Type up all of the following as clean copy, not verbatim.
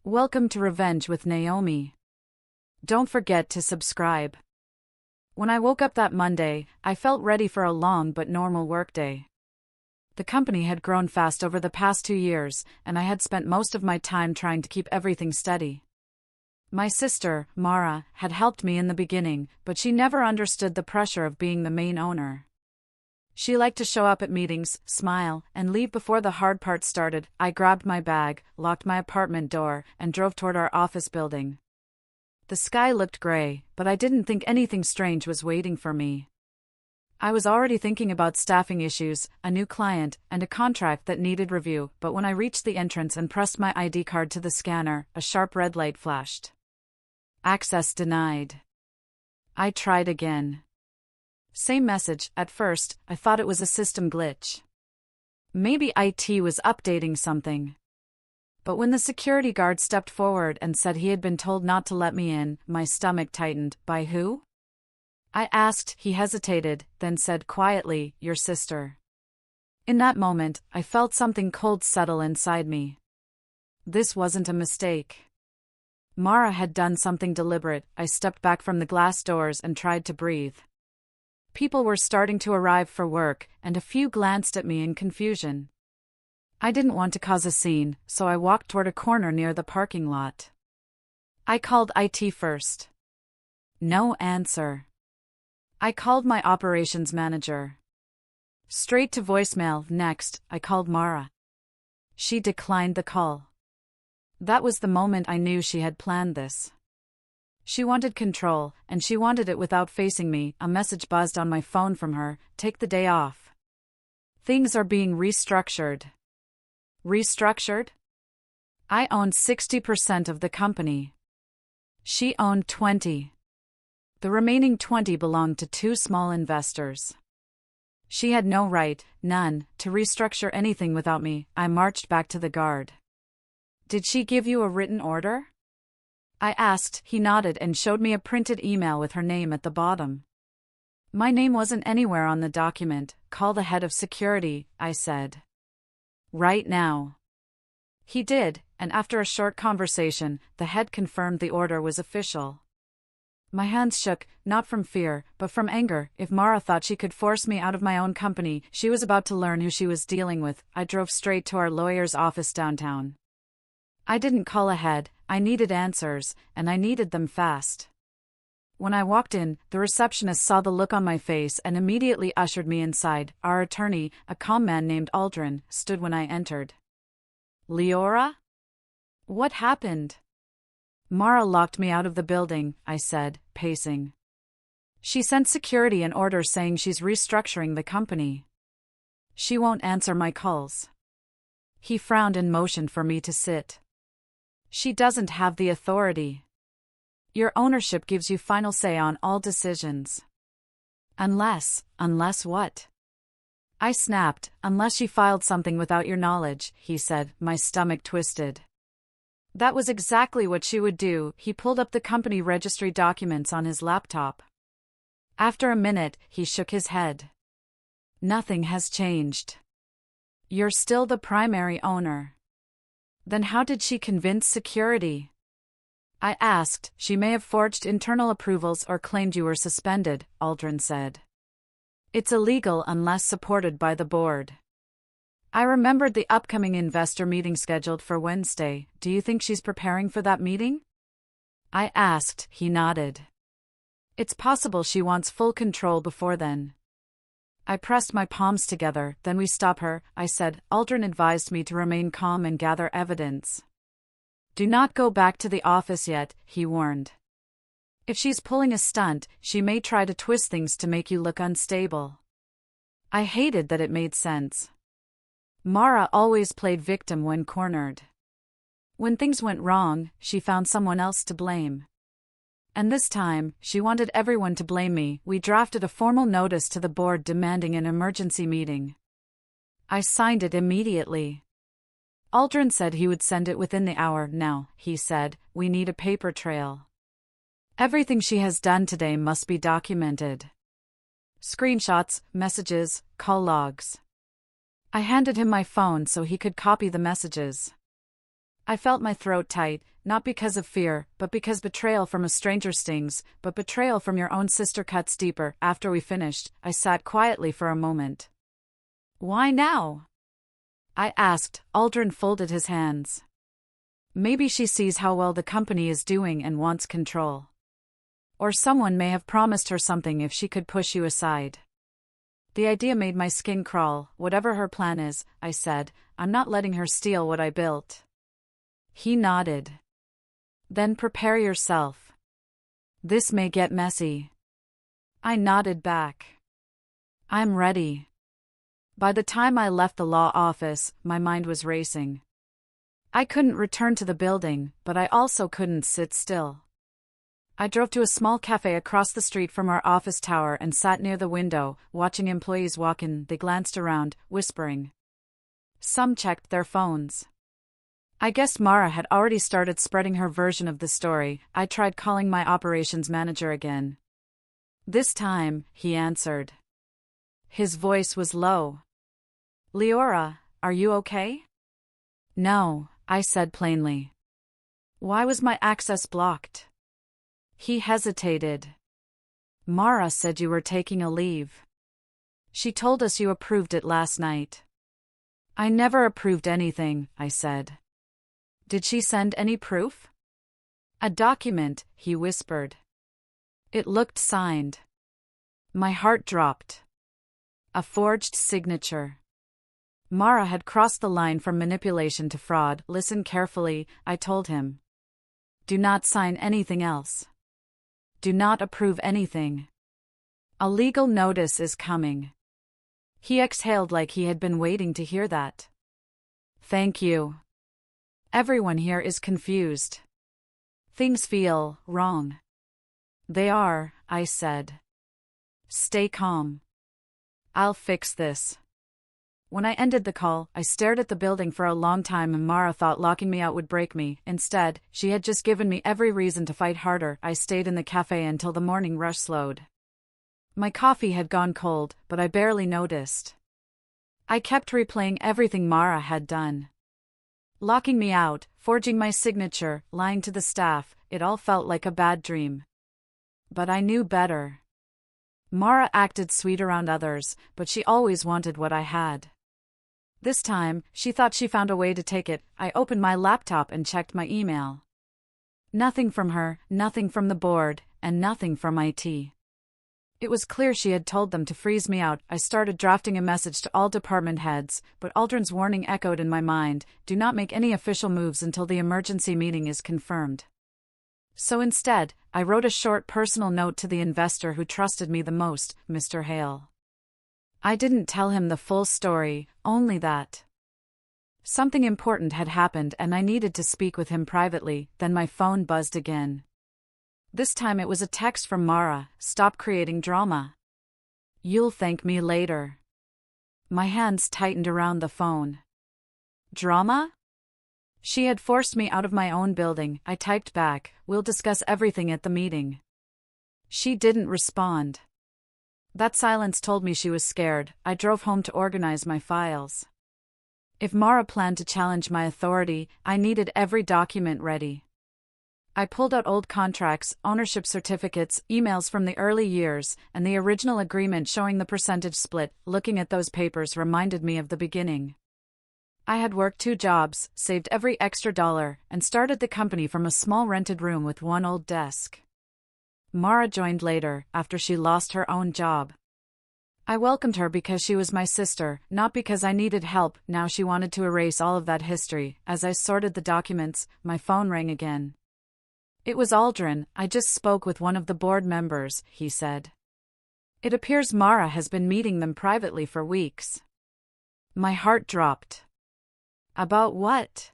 Welcome to Revenge with Naomi. Don't forget to subscribe. When I woke up that Monday, I felt ready for a long but normal workday. The company had grown fast over the past 2 years, and I had spent most of my time trying to keep everything steady. My sister, Mara, had helped me in the beginning, but she never understood the pressure of being the main owner. She liked to show up at meetings, smile, and leave before the hard part started. I grabbed my bag, locked my apartment door, and drove toward our office building. The sky looked gray, but I didn't think anything strange was waiting for me. I was already thinking about staffing issues, a new client, and a contract that needed review, but when I reached the entrance and pressed my ID card to the scanner, a sharp red light flashed. Access denied. I tried again. Same message. At first, I thought it was a system glitch. Maybe IT was updating something. But when the security guard stepped forward and said he had been told not to let me in, my stomach tightened. By who? I asked. He hesitated, then said quietly, "Your sister." In that moment, I felt something cold settle inside me. This wasn't a mistake. Mara had done something deliberate. I stepped back from the glass doors and tried to breathe. People were starting to arrive for work, and a few glanced at me in confusion. I didn't want to cause a scene, so I walked toward a corner near the parking lot. I called IT first. No answer. I called my operations manager. Straight to voicemail. Next, I called Mara. She declined the call. That was the moment I knew she had planned this. She wanted control, and she wanted it without facing me. A message buzzed on my phone from her: "Take the day off. Things are being restructured." Restructured? I owned 60% of the company. She owned 20. The remaining 20 belonged to 2 small investors. She had no right, none, to restructure anything without me. I marched back to the guard. "Did she give you a written order?" I asked. He nodded and showed me a printed email with her name at the bottom. My name wasn't anywhere on the document. "Call the head of security," I said. "Right now." He did, and after a short conversation, the head confirmed the order was official. My hands shook, not from fear, but from anger. If Mara thought she could force me out of my own company, she was about to learn who she was dealing with. I drove straight to our lawyer's office downtown. I didn't call ahead. I needed answers, and I needed them fast. When I walked in, the receptionist saw the look on my face and immediately ushered me inside. Our attorney, a calm man named Aldrin, stood when I entered. "Leora? What happened?" "Mara locked me out of the building," I said, pacing. "She sent security an order saying she's restructuring the company. She won't answer my calls." He frowned and motioned for me to sit. "She doesn't have the authority. Your ownership gives you final say on all decisions." Unless what? I snapped. "Unless she filed something without your knowledge," he said. My stomach twisted. That was exactly what she would do. He pulled up the company registry documents on his laptop. After a minute, he shook his head. "Nothing has changed. You're still the primary owner." "Then how did she convince security?" I asked. "She may have forged internal approvals or claimed you were suspended," Aldrin said. "It's illegal unless supported by the board." I remembered the upcoming investor meeting scheduled for Wednesday. "Do you think she's preparing for that meeting?" I asked. He nodded. "It's possible she wants full control before then." I pressed my palms together. "Then we stop her," I said. Aldrin advised me to remain calm and gather evidence. "Do not go back to the office yet," he warned. "If she's pulling a stunt, she may try to twist things to make you look unstable." I hated that it made sense. Mara always played victim when cornered. When things went wrong, she found someone else to blame. And this time, she wanted everyone to blame me. We drafted a formal notice to the board demanding an emergency meeting. I signed it immediately. Aldrin said he would send it within the hour. "Now," he said, "we need a paper trail. Everything she has done today must be documented. Screenshots, messages, call logs." I handed him my phone so he could copy the messages. I felt my throat tight, not because of fear, but because betrayal from a stranger stings, but betrayal from your own sister cuts deeper. After we finished, I sat quietly for a moment. Why now? I asked. Aldrin folded his hands. Maybe she sees how well the company is doing and wants control. Or someone may have promised her something if she could push you aside. The idea made my skin crawl. Whatever her plan is, I said, I'm not letting her steal what I built. He nodded. Then prepare yourself. This may get messy. I nodded back. I'm ready. By the time I left the law office, my mind was racing. I couldn't return to the building, but I also couldn't sit still. I drove to a small cafe across the street from our office tower and sat near the window, watching employees walk in. They glanced around, whispering. Some checked their phones. I guessed Mara had already started spreading her version of the story. I tried calling my operations manager again. This time, he answered. His voice was low. Leora, are you okay? No, I said plainly. Why was my access blocked? He hesitated. Mara said you were taking a leave. She told us you approved it last night. I never approved anything, I said. Did she send any proof? A document, he whispered. It looked signed. My heart dropped. A forged signature. Mara had crossed the line from manipulation to fraud. Listen carefully, I told him. Do not sign anything else. Do not approve anything. A legal notice is coming. He exhaled like he had been waiting to hear that. Thank you. Everyone here is confused. Things feel wrong. They are, I said. Stay calm. I'll fix this. When I ended the call, I stared at the building for a long time and Mara thought locking me out would break me. Instead, she had just given me every reason to fight harder. I stayed in the cafe until the morning rush slowed. My coffee had gone cold, but I barely noticed. I kept replaying everything Mara had done. Locking me out, forging my signature, lying to the staff, it all felt like a bad dream. But I knew better. Mara acted sweet around others, but she always wanted what I had. This time, she thought she found a way to take it. I opened my laptop and checked my email. Nothing from her, nothing from the board, and nothing from IT. It was clear she had told them to freeze me out. I started drafting a message to all department heads, but Aldrin's warning echoed in my mind, do not make any official moves until the emergency meeting is confirmed. So instead, I wrote a short personal note to the investor who trusted me the most, Mr. Hale. I didn't tell him the full story, only that something important had happened and I needed to speak with him privately. Then my phone buzzed again. This time it was a text from Mara, stop creating drama. You'll thank me later. My hands tightened around the phone. Drama? She had forced me out of my own building. I typed back, we'll discuss everything at the meeting. She didn't respond. That silence told me she was scared. I drove home to organize my files. If Mara planned to challenge my authority, I needed every document ready. I pulled out old contracts, ownership certificates, emails from the early years, and the original agreement showing the percentage split. Looking at those papers reminded me of the beginning. I had worked 2 jobs, saved every extra dollar, and started the company from a small rented room with one old desk. Mara joined later, after she lost her own job. I welcomed her because she was my sister, not because I needed help. Now she wanted to erase all of that history. As I sorted the documents, my phone rang again. It was Aldrin. I just spoke with one of the board members, he said. It appears Mara has been meeting them privately for weeks. My heart dropped. About what?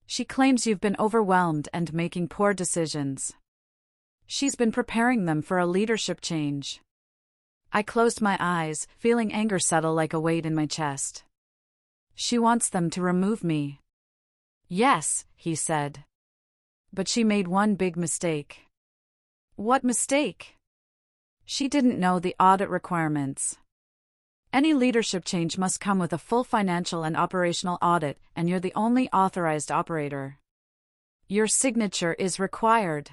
She claims you've been overwhelmed and making poor decisions. She's been preparing them for a leadership change. I closed my eyes, feeling anger settle like a weight in my chest. She wants them to remove me. Yes, he said. But she made one big mistake. What mistake? She didn't know the audit requirements. Any leadership change must come with a full financial and operational audit, and you're the only authorized operator. Your signature is required.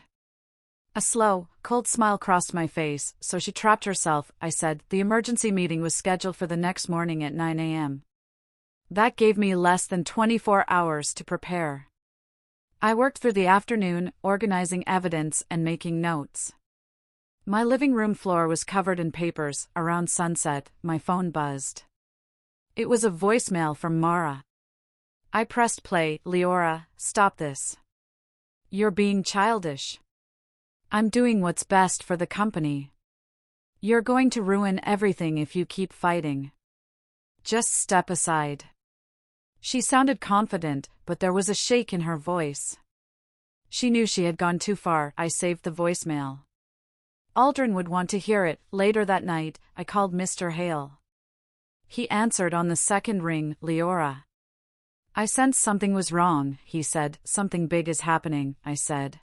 A slow, cold smile crossed my face, so she trapped herself, I said. The emergency meeting was scheduled for the next morning at 9 a.m. That gave me less than 24 hours to prepare. I worked through the afternoon, organizing evidence and making notes. My living room floor was covered in papers. Around sunset, my phone buzzed. It was a voicemail from Mara. I pressed play. Leora, stop this. You're being childish. I'm doing what's best for the company. You're going to ruin everything if you keep fighting. Just step aside. She sounded confident, but there was a shake in her voice. She knew she had gone too far. I saved the voicemail. Aldrin would want to hear it. Later that night, I called Mr. Hale. He answered on the second ring. Leora. I sensed something was wrong, he said. Something big is happening, I said.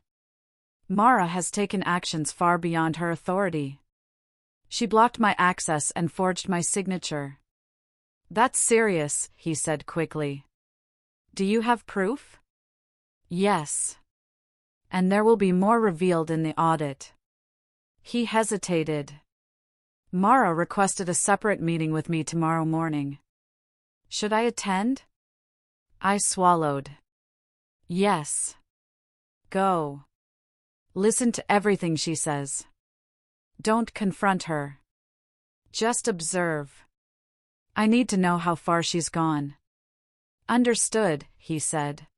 Mara has taken actions far beyond her authority. She blocked my access and forged my signature. That's serious, he said quickly. Do you have proof? Yes. And there will be more revealed in the audit. He hesitated. Mara requested a separate meeting with me tomorrow morning. Should I attend? I swallowed. Yes. Go. Listen to everything she says. Don't confront her. Just observe. I need to know how far she's gone. Understood, he said.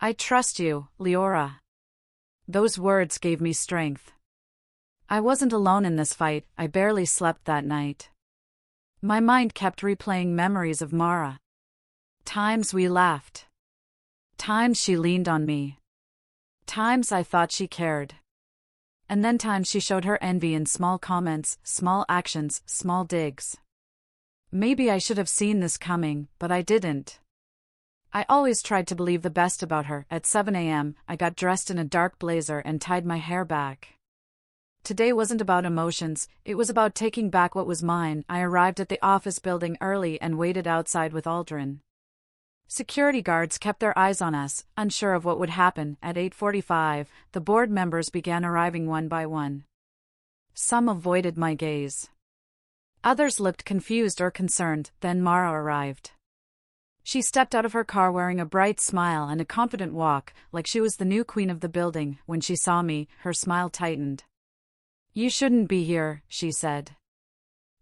I trust you, Leora. Those words gave me strength. I wasn't alone in this fight. I barely slept that night. My mind kept replaying memories of Mara. Times we laughed. Times she leaned on me. Times I thought she cared. And then times she showed her envy in small comments, small actions, small digs. Maybe I should have seen this coming, but I didn't. I always tried to believe the best about her. At 7 a.m., I got dressed in a dark blazer and tied my hair back. Today wasn't about emotions, it was about taking back what was mine. I arrived at the office building early and waited outside with Aldrin. Security guards kept their eyes on us, unsure of what would happen. At 8:45, the board members began arriving one by one. Some avoided my gaze. Others looked confused or concerned. Then Mara arrived. She stepped out of her car wearing a bright smile and a confident walk, like she was the new queen of the building. When she saw me, her smile tightened. You shouldn't be here, she said.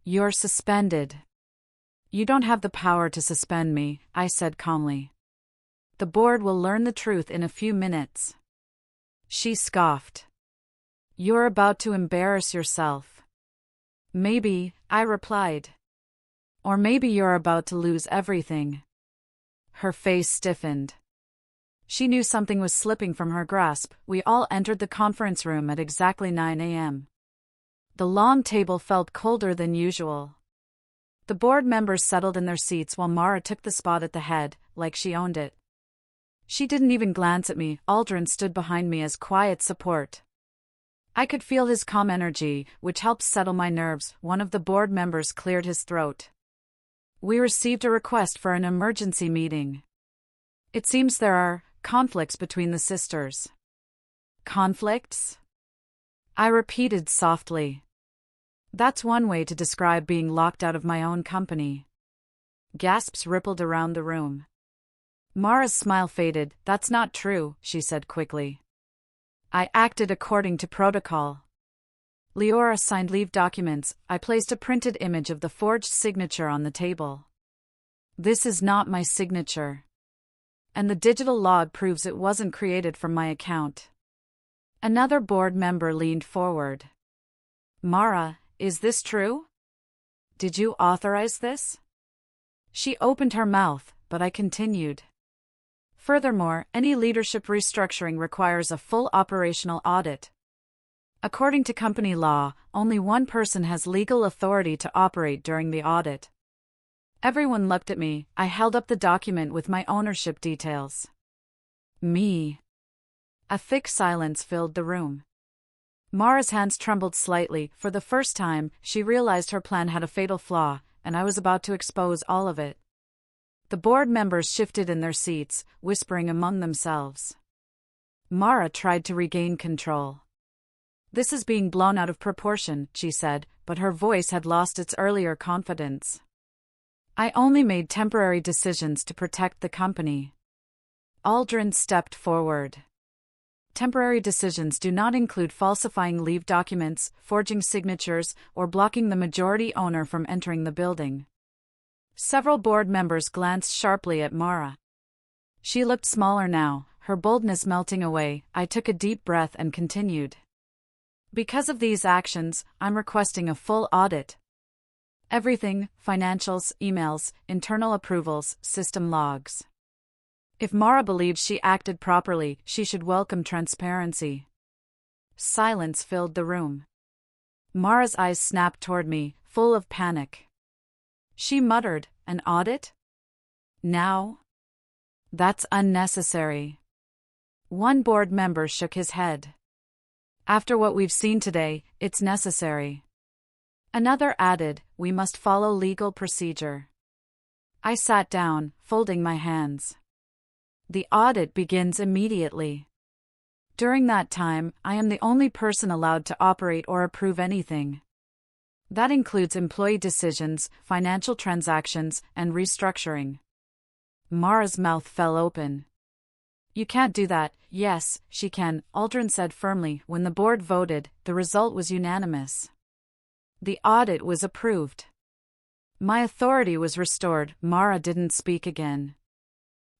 You're suspended. You don't have the power to suspend me, I said calmly. The board will learn the truth in a few minutes. She scoffed. You're about to embarrass yourself. Maybe, I replied. Or maybe you're about to lose everything. Her face stiffened. She knew something was slipping from her grasp. We all entered the conference room at exactly 9 a.m. The long table felt colder than usual. The board members settled in their seats while Mara took the spot at the head, like she owned it. She didn't even glance at me. Aldrin stood behind me as quiet support. I could feel his calm energy, which helped settle my nerves. One of the board members cleared his throat. We received a request for an emergency meeting. It seems there are conflicts between the sisters. Conflicts? I repeated softly. That's one way to describe being locked out of my own company. Gasps rippled around the room. Mara's smile faded. That's not true, she said quickly. I acted according to protocol. Leora signed leave documents. I placed a printed image of the forged signature on the table. This is not my signature. And the digital log proves it wasn't created from my account. Another board member leaned forward. Mara, is this true? Did you authorize this? She opened her mouth, but I continued. Furthermore, any leadership restructuring requires a full operational audit. According to company law, only one person has legal authority to operate during the audit. Everyone looked at me. I held up the document with my ownership details. Me. A thick silence filled the room. Mara's hands trembled slightly. For the first time, she realized her plan had a fatal flaw, and I was about to expose all of it. The board members shifted in their seats, whispering among themselves. Mara tried to regain control. "This is being blown out of proportion," she said, but her voice had lost its earlier confidence. "I only made temporary decisions to protect the company." Aldrin stepped forward. "Temporary decisions do not include falsifying leave documents, forging signatures, or blocking the majority owner from entering the building." Several board members glanced sharply at Mara. She looked smaller now, her boldness melting away. I took a deep breath and continued. "Because of these actions, I'm requesting a full audit. Everything: financials, emails, internal approvals, system logs." If Mara believed she acted properly, she should welcome transparency. Silence filled the room. Mara's eyes snapped toward me, full of panic. She muttered, "An audit? Now? That's unnecessary." One board member shook his head. "After what we've seen today, it's necessary." Another added, "We must follow legal procedure." I sat down, folding my hands. "The audit begins immediately. During that time, I am the only person allowed to operate or approve anything. That includes employee decisions, financial transactions, and restructuring." Mara's mouth fell open. "You can't do that." "Yes, she can," Aldrin said firmly. When the board voted, the result was unanimous. The audit was approved. My authority was restored. Mara didn't speak again.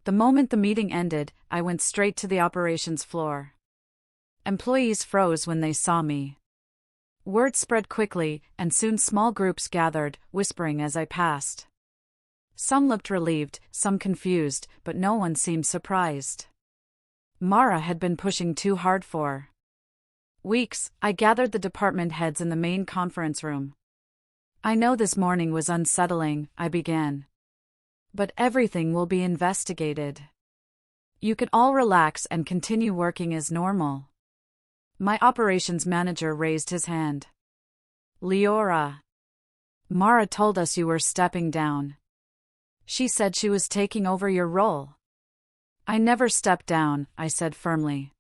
The moment the meeting ended, I went straight to the operations floor. Employees froze when they saw me. Word spread quickly, and soon small groups gathered, whispering as I passed. Some looked relieved, some confused, but no one seemed surprised. Mara had been pushing too hard for weeks. I gathered the department heads in the main conference room. "I know this morning was unsettling," I began. "But everything will be investigated. You can all relax and continue working as normal." My operations manager raised his hand. "Leora, Mara told us you were stepping down. She said she was taking over your role." "I never stepped down," I said firmly.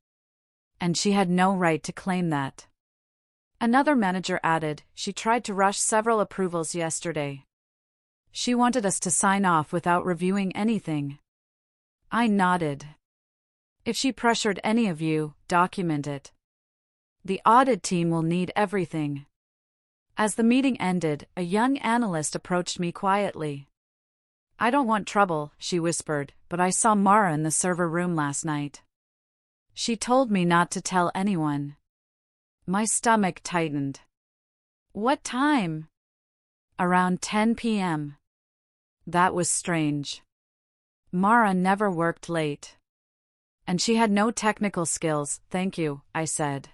"And she had no right to claim that." Another manager added, "She tried to rush several approvals yesterday. She wanted us to sign off without reviewing anything." I nodded. "If she pressured any of you, document it. The audit team will need everything." As the meeting ended, a young analyst approached me quietly. "I don't want trouble," she whispered, "but I saw Mara in the server room last night. She told me not to tell anyone." My stomach tightened. "What time?" "Around 10 p.m. That was strange. Mara never worked late. And she had no technical skills." "Thank you," I said.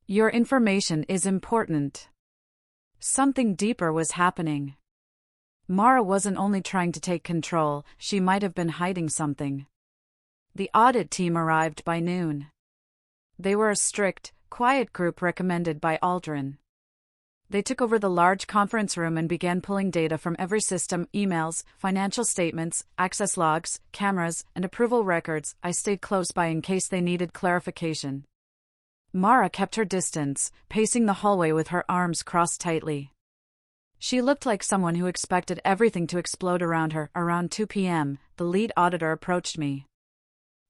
"Your information is important." Something deeper was happening. Mara wasn't only trying to take control, she might have been hiding something. The audit team arrived by noon. They were a strict, quiet group recommended by Aldrin. They took over the large conference room and began pulling data from every system: emails, financial statements, access logs, cameras, and approval records. I stayed close by in case they needed clarification. Mara kept her distance, pacing the hallway with her arms crossed tightly. She looked like someone who expected everything to explode around her. Around 2 p.m., the lead auditor approached me.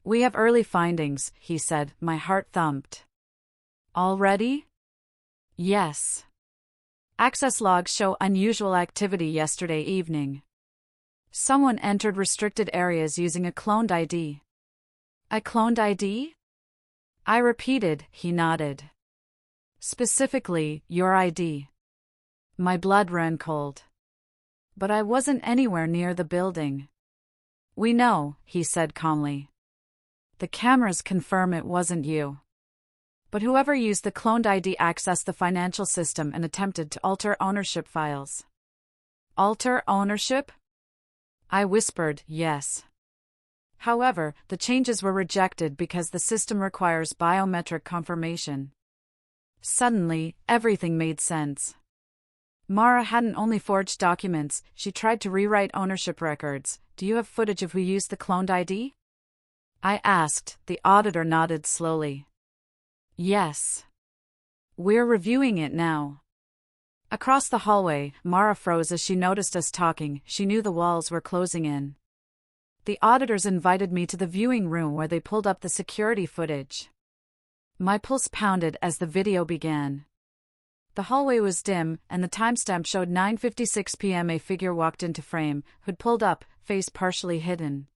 "We have early findings," he said. My heart thumped. "Already?" "Yes. Access logs show unusual activity yesterday evening. Someone entered restricted areas using a cloned ID." "A cloned ID?" I repeated. He nodded. "Specifically, your ID." My blood ran cold. But I wasn't anywhere near the building. "We know," he said calmly. "The cameras confirm it wasn't you. But whoever used the cloned ID accessed the financial system and attempted to alter ownership files." "Alter ownership?" I whispered. "Yes. However, the changes were rejected because the system requires biometric confirmation." Suddenly, everything made sense. Mara hadn't only forged documents, she tried to rewrite ownership records. "Do you have footage of who used the cloned ID?" I asked. The auditor nodded slowly. Yes. We're reviewing it now. Across the hallway, Mara froze as she noticed us talking. She knew the walls were closing in. The auditors invited me to the viewing room where they pulled up the security footage. My pulse pounded as the video began. The hallway was dim, and the timestamp showed 9:56 p.m. A figure walked into frame, hood pulled up, face partially hidden.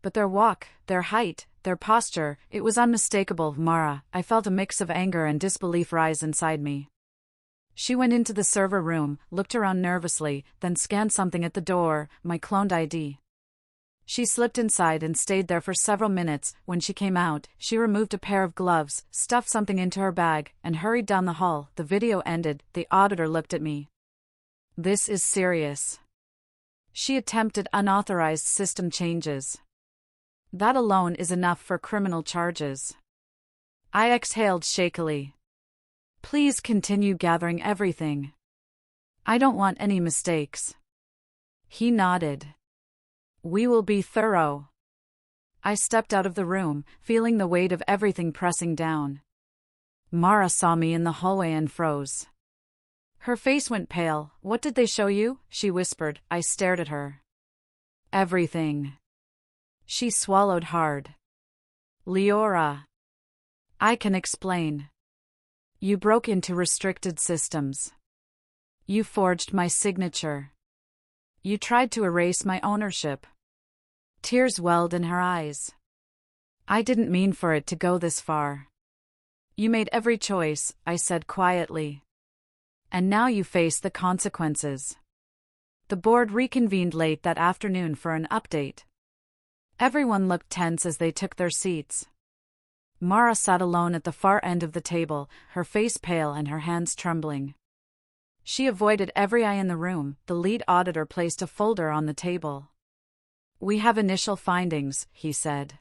But their walk, their height, their posture, it was unmistakable. Mara, I felt a mix of anger and disbelief rise inside me. She went into the server room, looked around nervously, then scanned something at the door, my cloned ID. She slipped inside and stayed there for several minutes. When she came out, she removed a pair of gloves, stuffed something into her bag, and hurried down the hall. The video ended. The auditor looked at me. This is serious. She attempted unauthorized system changes. That alone is enough for criminal charges. I exhaled shakily. Please continue gathering everything. I don't want any mistakes. He nodded. We will be thorough. I stepped out of the room, feeling the weight of everything pressing down. Mara saw me in the hallway and froze. Her face went pale. What did they show you? She whispered. I stared at her. Everything. She swallowed hard. Leora. I can explain. You broke into restricted systems. You forged my signature. You tried to erase my ownership. Tears welled in her eyes. I didn't mean for it to go this far. You made every choice, I said quietly. And now you face the consequences. The board reconvened late that afternoon for an update. Everyone looked tense as they took their seats. Mara sat alone at the far end of the table, her face pale and her hands trembling. She avoided every eye in the room. The lead auditor placed a folder on the table. We have initial findings, he said.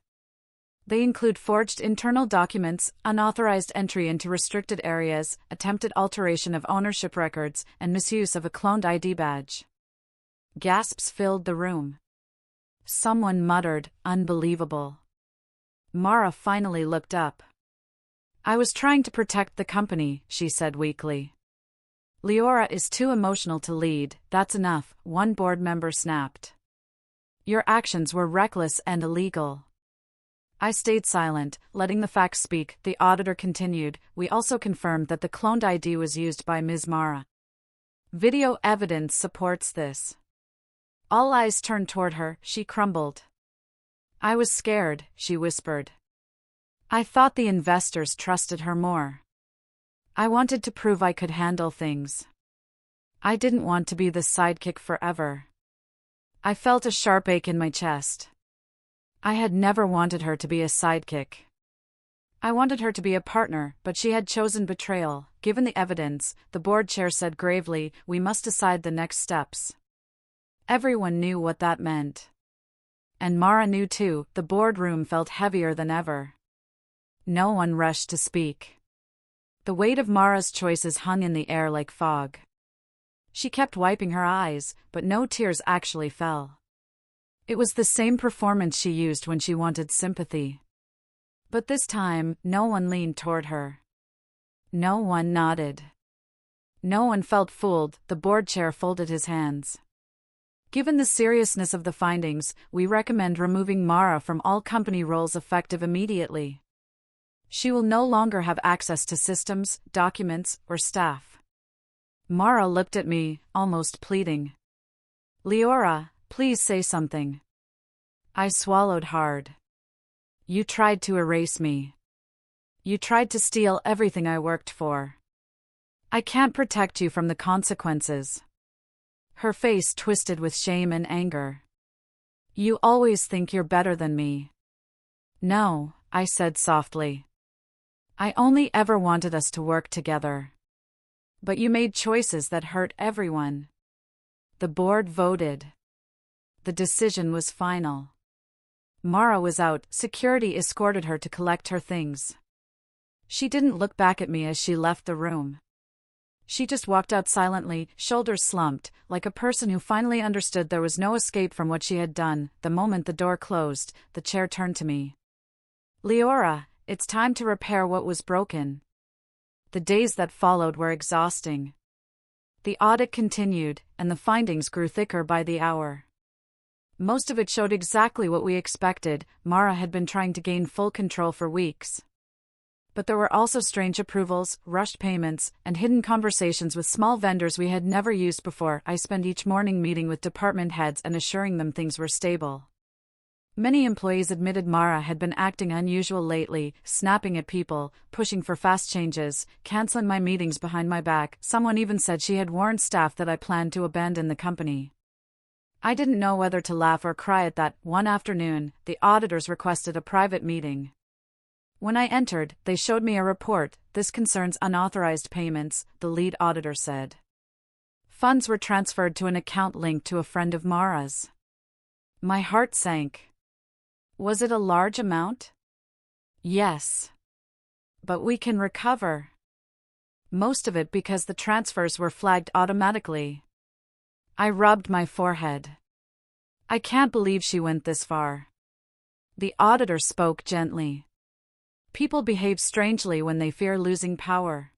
They include forged internal documents, unauthorized entry into restricted areas, attempted alteration of ownership records, and misuse of a cloned ID badge. Gasps filled the room. Someone muttered, unbelievable. Mara finally looked up. I was trying to protect the company, she said weakly. Leora is too emotional to lead, that's enough, one board member snapped. Your actions were reckless and illegal. I stayed silent, letting the facts speak. The auditor continued. We also confirmed that the cloned ID was used by Ms. Mara. Video evidence supports this. All eyes turned toward her. She crumbled. I was scared, she whispered. I thought the investors trusted her more. I wanted to prove I could handle things. I didn't want to be the sidekick forever. I felt a sharp ache in my chest. I had never wanted her to be a sidekick. I wanted her to be a partner, but she had chosen betrayal. Given the evidence, the board chair said gravely, we must decide the next steps. Everyone knew what that meant. And Mara knew too. The boardroom felt heavier than ever. No one rushed to speak. The weight of Mara's choices hung in the air like fog. She kept wiping her eyes, but no tears actually fell. It was the same performance she used when she wanted sympathy. But this time, no one leaned toward her. No one nodded. No one felt fooled. The board chair folded his hands. Given the seriousness of the findings, we recommend removing Mara from all company roles effective immediately. She will no longer have access to systems, documents, or staff. Mara looked at me, almost pleading. Leora, please say something. I swallowed hard. You tried to erase me. You tried to steal everything I worked for. I can't protect you from the consequences. Her face twisted with shame and anger. You always think you're better than me. No, I said softly. I only ever wanted us to work together. But you made choices that hurt everyone. The board voted. The decision was final. Mara was out. Security escorted her to collect her things. She didn't look back at me as she left the room. She just walked out silently, shoulders slumped, like a person who finally understood there was no escape from what she had done. The moment the door closed, the chair turned to me. Leora, it's time to repair what was broken. The days that followed were exhausting. The audit continued, and the findings grew thicker by the hour. Most of it showed exactly what we expected. Mara had been trying to gain full control for weeks. But there were also strange approvals, rushed payments, and hidden conversations with small vendors we had never used before. I spent each morning meeting with department heads and assuring them things were stable. Many employees admitted Mara had been acting unusual lately, snapping at people, pushing for fast changes, canceling my meetings behind my back. Someone even said she had warned staff that I planned to abandon the company. I didn't know whether to laugh or cry at that. One afternoon, the auditors requested a private meeting. When I entered, they showed me a report. This concerns unauthorized payments, the lead auditor said. Funds were transferred to an account linked to a friend of Mara's. My heart sank. Was it a large amount? Yes. But we can recover. Most of it because the transfers were flagged automatically. I rubbed my forehead. I can't believe she went this far. The auditor spoke gently. People behave strangely when they fear losing power.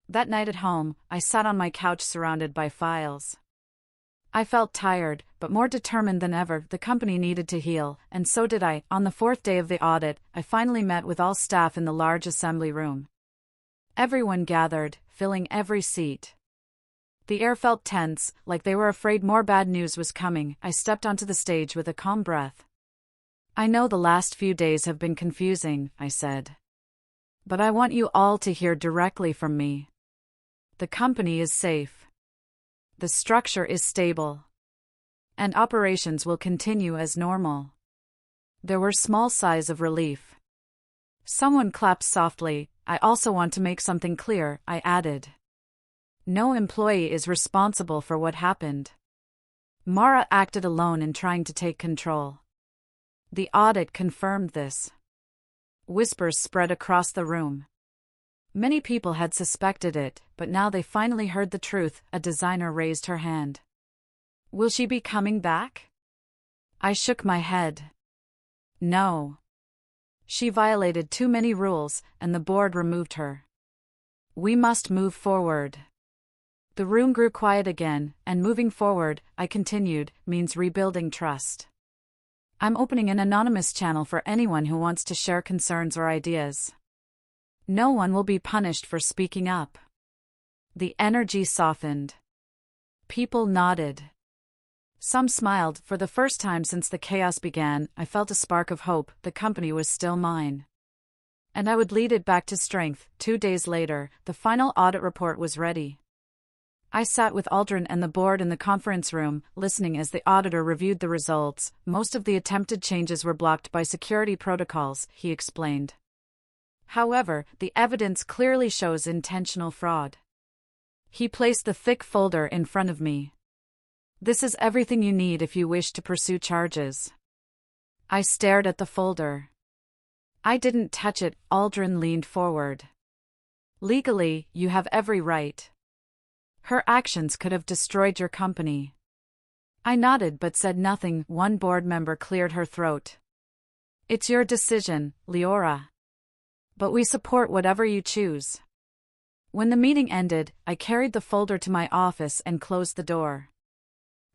That night at home, I sat on my couch surrounded by files. I felt tired, but more determined than ever. The company needed to heal, and so did I. On the fourth day of the audit, I finally met with all staff in the large assembly room. Everyone gathered, filling every seat. The air felt tense, like they were afraid more bad news was coming. I stepped onto the stage with a calm breath. I know the last few days have been confusing, I said. But I want you all to hear directly from me. The company is safe. The structure is stable. And operations will continue as normal. There were small sighs of relief. Someone clapped softly. I also want to make something clear, I added. No employee is responsible for what happened. Mara acted alone in trying to take control. The audit confirmed this. Whispers spread across the room. Many people had suspected it, but now they finally heard the truth. A designer raised her hand. Will she be coming back? I shook my head. No. She violated too many rules, and the board removed her. We must move forward. The room grew quiet again, and moving forward, I continued, means rebuilding trust. I'm opening an anonymous channel for anyone who wants to share concerns or ideas. No one will be punished for speaking up. The energy softened. People nodded. Some smiled. For the first time since the chaos began, I felt a spark of hope. The company was still mine. And I would lead it back to strength. 2 days later, the final audit report was ready. I sat with Aldrin and the board in the conference room, listening as the auditor reviewed the results. Most of the attempted changes were blocked by security protocols, he explained. However, the evidence clearly shows intentional fraud. He placed the thick folder in front of me. This is everything you need if you wish to pursue charges. I stared at the folder. I didn't touch it. Aldrin leaned forward. Legally, you have every right. Her actions could have destroyed your company. I nodded but said nothing. One board member cleared her throat. It's your decision, Leora. But we support whatever you choose. When the meeting ended, I carried the folder to my office and closed the door.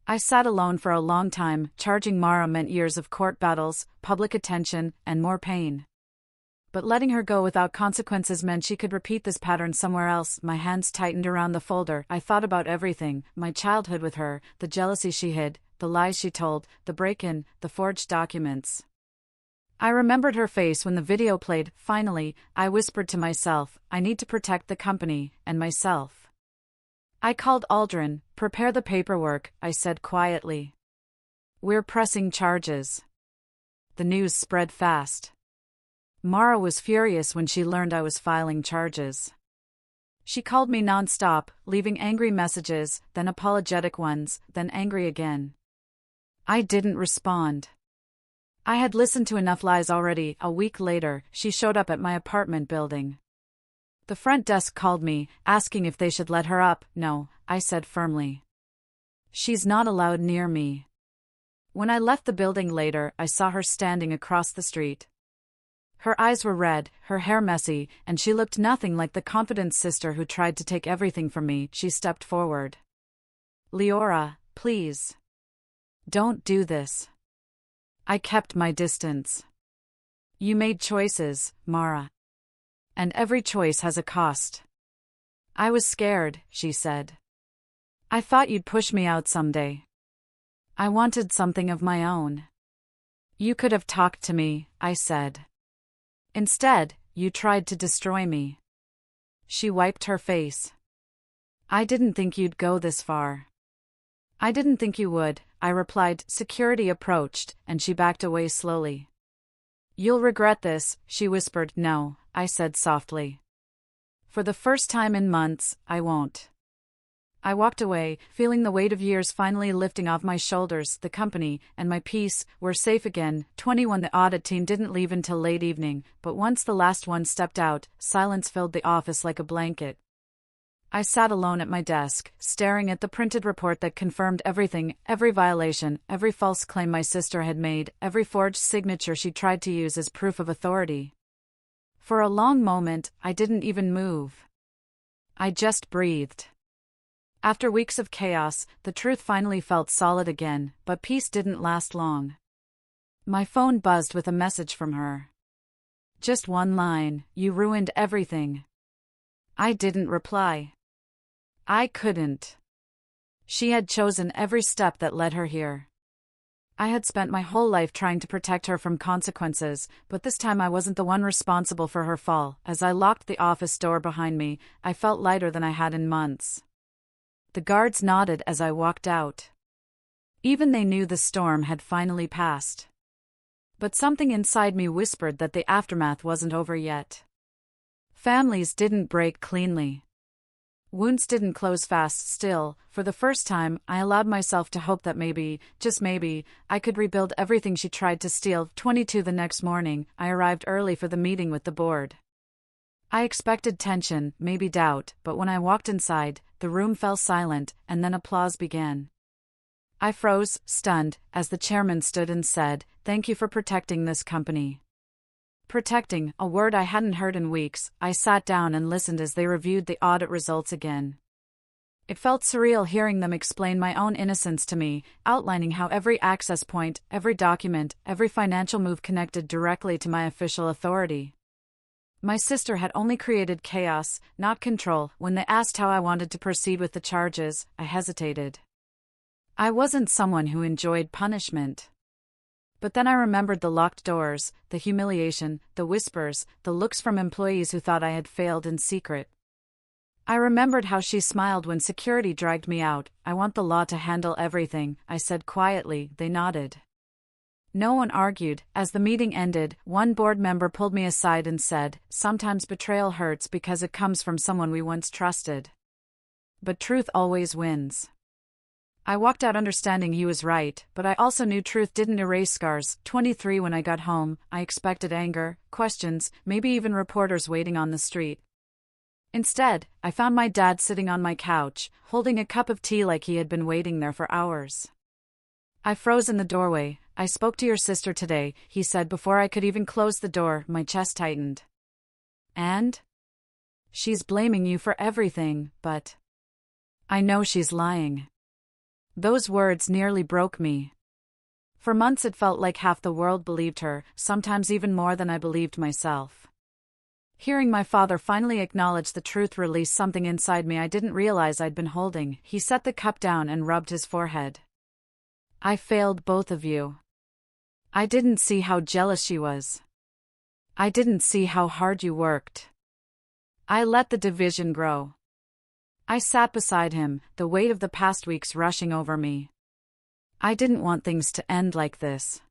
I sat alone for a long time. Charging Mara meant years of court battles, public attention, and more pain. But letting her go without consequences meant she could repeat this pattern somewhere else. My hands tightened around the folder. I thought about everything, my childhood with her, the jealousy she hid, the lies she told, the break-in, the forged documents. I remembered her face when the video played. Finally, I whispered to myself, I need to protect the company, and myself. I called Aldrin. Prepare the paperwork, I said quietly. We're pressing charges. The news spread fast. Mara was furious when she learned I was filing charges. She called me non-stop, leaving angry messages, then apologetic ones, then angry again. I didn't respond. I had listened to enough lies already. A week later, she showed up at my apartment building. The front desk called me, asking if they should let her up. No, I said firmly. She's not allowed near me. When I left the building later, I saw her standing across the street. Her eyes were red, her hair messy, and she looked nothing like the confident sister who tried to take everything from me. She stepped forward. "Leora, please. Don't do this." I kept my distance. "You made choices, Mara. And every choice has a cost." "I was scared," she said. "I thought you'd push me out someday. I wanted something of my own." "You could have talked to me," I said. "Instead, you tried to destroy me." She wiped her face. "I didn't think you'd go this far." "I didn't think you would," I replied. Security approached, and she backed away slowly. "You'll regret this," she whispered. "No," I said softly. "For the first time in months, I won't." I walked away, feeling the weight of years finally lifting off my shoulders. The company and my peace were safe again. 21 The audit team didn't leave until late evening, but once the last one stepped out, silence filled the office like a blanket. I sat alone at my desk, staring at the printed report that confirmed everything, every violation, every false claim my sister had made, every forged signature she tried to use as proof of authority. For a long moment, I didn't even move. I just breathed. After weeks of chaos, the truth finally felt solid again, but peace didn't last long. My phone buzzed with a message from her. Just one line: "You ruined everything." I didn't reply. I couldn't. She had chosen every step that led her here. I had spent my whole life trying to protect her from consequences, but this time I wasn't the one responsible for her fall. As I locked the office door behind me, I felt lighter than I had in months. The guards nodded as I walked out. Even they knew the storm had finally passed. But something inside me whispered that the aftermath wasn't over yet. Families didn't break cleanly. Wounds didn't close fast. Still, for the first time, I allowed myself to hope that maybe, just maybe, I could rebuild everything she tried to steal. 22 The next morning, I arrived early for the meeting with the board. I expected tension, maybe doubt, but when I walked inside, the room fell silent, and then applause began. I froze, stunned, as the chairman stood and said, "Thank you for protecting this company." Protecting, a word I hadn't heard in weeks. I sat down and listened as they reviewed the audit results again. It felt surreal hearing them explain my own innocence to me, outlining how every access point, every document, every financial move connected directly to my official authority. My sister had only created chaos, not control. When they asked how I wanted to proceed with the charges, I hesitated. I wasn't someone who enjoyed punishment. But then I remembered the locked doors, the humiliation, the whispers, the looks from employees who thought I had failed in secret. I remembered how she smiled when security dragged me out. "I want the law to handle everything," I said quietly. They nodded. No one argued. As the meeting ended, one board member pulled me aside and said, "Sometimes betrayal hurts because it comes from someone we once trusted. But truth always wins." I walked out understanding he was right, but I also knew truth didn't erase scars. 23 When I got home, I expected anger, questions, maybe even reporters waiting on the street. Instead, I found my dad sitting on my couch, holding a cup of tea like he had been waiting there for hours. I froze in the doorway. "I spoke to your sister today," he said before I could even close the door. My chest tightened. "And?" "She's blaming you for everything, but I know she's lying." Those words nearly broke me. For months it felt like half the world believed her, sometimes even more than I believed myself. Hearing my father finally acknowledge the truth released something inside me I didn't realize I'd been holding. He set the cup down and rubbed his forehead. "I failed both of you." I didn't see how jealous she was. I didn't see how hard you worked. I let the division grow. I sat beside him, the weight of the past weeks rushing over me. I didn't want things to end like this.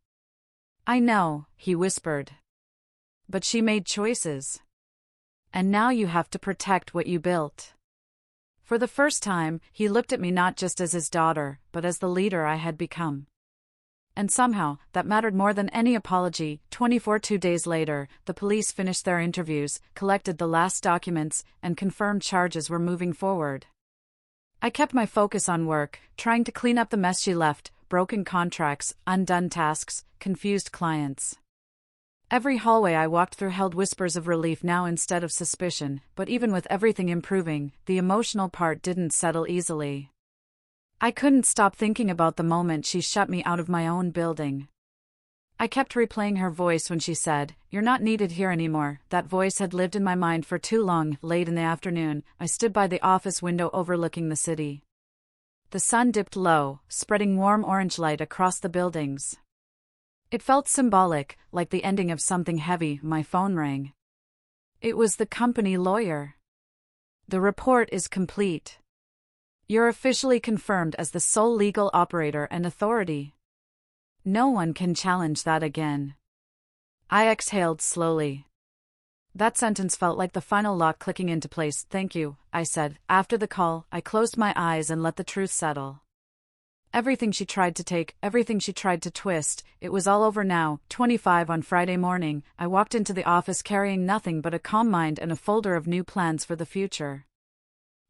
"I know," he whispered. "But she made choices. And now you have to protect what you built." For the first time, he looked at me not just as his daughter, but as the leader I had become. And somehow, that mattered more than any apology. 2 days later, the police finished their interviews, collected the last documents, and confirmed charges were moving forward. I kept my focus on work, trying to clean up the mess she left: broken contracts, undone tasks, confused clients. Every hallway I walked through held whispers of relief now instead of suspicion, but even with everything improving, the emotional part didn't settle easily. I couldn't stop thinking about the moment she shut me out of my own building. I kept replaying her voice when she said, "You're not needed here anymore." That voice had lived in my mind for too long. Late in the afternoon, I stood by the office window overlooking the city. The sun dipped low, spreading warm orange light across the buildings. It felt symbolic, like the ending of something heavy. My phone rang. It was the company lawyer. "The report is complete. You're officially confirmed as the sole legal operator and authority. No one can challenge that again." I exhaled slowly. That sentence felt like the final lock clicking into place. "Thank you," I said. After the call, I closed my eyes and let the truth settle. Everything she tried to take, everything she tried to twist, it was all over now. 25 on Friday morning, I walked into the office carrying nothing but a calm mind and a folder of new plans for the future.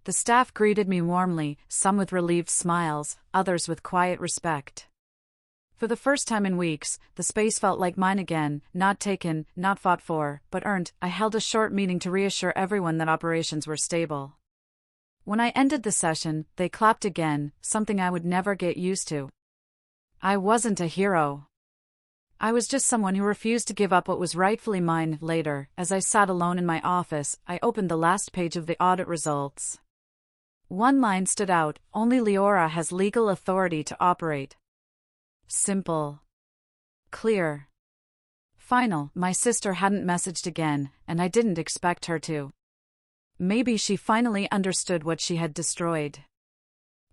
The staff greeted me warmly, some with relieved smiles, others with quiet respect. For the first time in weeks, the space felt like mine again, not taken, not fought for, but earned. I held a short meeting to reassure everyone that operations were stable. When I ended the session, they clapped again, something I would never get used to. I wasn't a hero. I was just someone who refused to give up what was rightfully mine. Later, as I sat alone in my office, I opened the last page of the audit results. One line stood out: "Only Leora has legal authority to operate." Simple. Clear. Final. My sister hadn't messaged again, and I didn't expect her to. Maybe she finally understood what she had destroyed.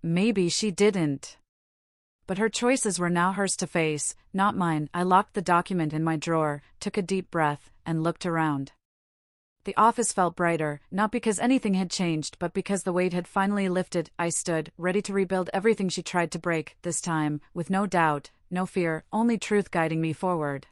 Maybe she didn't. But her choices were now hers to face, not mine. I locked the document in my drawer, took a deep breath, and looked around. The office felt brighter, not because anything had changed but because the weight had finally lifted. I stood, ready to rebuild everything she tried to break, this time, with no doubt, no fear, only truth guiding me forward.